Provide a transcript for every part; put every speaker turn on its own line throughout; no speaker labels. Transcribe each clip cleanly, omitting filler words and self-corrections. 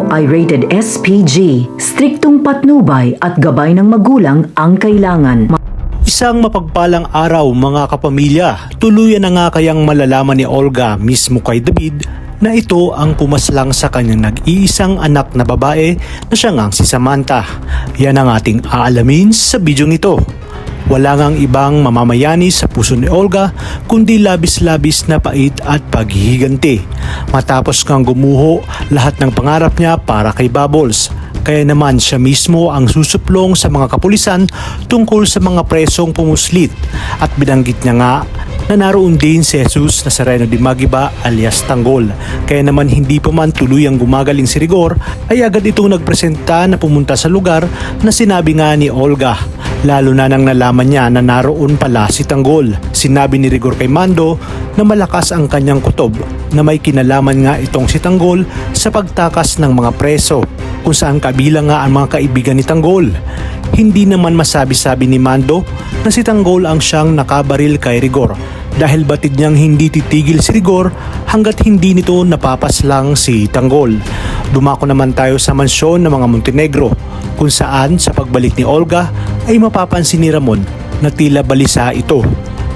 ito ay rated SPG. Striktong patnubay at gabay ng magulang ang kailangan.
Isang mapagpalang araw mga kapamilya, tuluyan na nga kayang malalaman ni Olga mismo kay David na ito ang pumaslang sa kanyang nag-iisang anak na babae na siya ngang si Samantha. Yan ang ating aalamin sa bidyong ito. Wala ngang ibang mamamayani sa puso ni Olga kundi labis-labis na pait at paghihiganti. Matapos kang gumuho lahat ng pangarap niya para kay Bubbles. Kaya naman siya mismo ang susuplong sa mga kapulisan tungkol sa mga presong pumuslit at binanggit niya nga na naroon din si Jesus Nazareno de Magiba alias Tanggol. Kaya naman hindi pa man tuluyang gumagaling si Rigor ay agad itong nagpresenta na pumunta sa lugar na sinabi nga ni Olga. Lalo na nang nalaman niya na naroon pala si Tanggol. Sinabi ni Rigor kay Mando na malakas ang kanyang kutob na may kinalaman nga itong si Tanggol sa pagtakas ng mga preso kung saan kabilang nga ang mga kaibigan ni Tanggol. Hindi naman masabi-sabi ni Mando na si Tanggol ang siyang nakabaril kay Rigor dahil batid niyang hindi titigil si Rigor hanggat hindi nito napapaslang si Tanggol. Dumako naman tayo sa mansyon ng mga Montenegro kung saan sa pagbalik ni Olga ay mapapansin ni Ramon na tila balisa ito.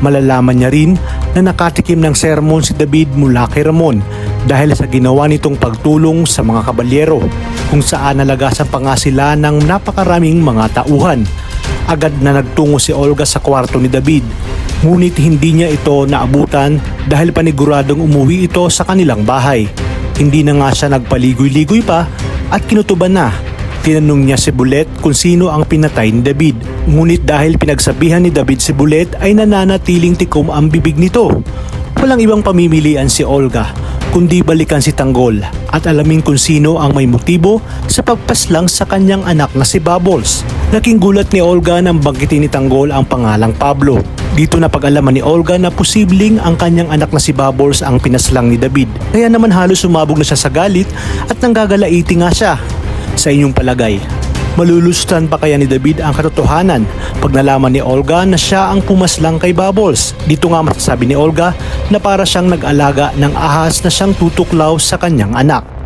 Malalaman niya rin na nakatikim ng sermon si David mula kay Ramon dahil sa ginawa nitong pagtulong sa mga kabalyero kung saan nalagasan pa nga sila ng napakaraming mga tauhan. Agad na nagtungo si Olga sa kwarto ni David, ngunit hindi niya ito naabutan dahil paniguradong umuwi ito sa kanilang bahay. Hindi na nga siya nagpaligoy-ligoy pa at kinutuban na. Tinanong niya si Bulet kung sino ang pinatay ni David. Ngunit dahil pinagsabihan ni David si Bulet ay nananatiling tikom ang bibig nito. Walang ibang pamimilian si Olga kundi balikan si Tanggol at alamin kung sino ang may motibo sa pagpaslang sa kanyang anak na si Bubbles. Laking gulat ni Olga nang banggitin ni Tanggol ang pangalang Pablo. Dito na pag-alaman ni Olga na posibleng ang kanyang anak na si Bubbles ang pinaslang ni David. Kaya naman halos sumabog na siya sa galit at nanggagalaiti nga siya. Sa inyong palagay, malulusutan pa kaya ni David ang katotohanan pag nalaman ni Olga na siya ang pumaslang kay Bubbles? Dito nga masasabi ni Olga na para siyang nag-alaga ng ahas na siyang tutuklaw sa kanyang anak.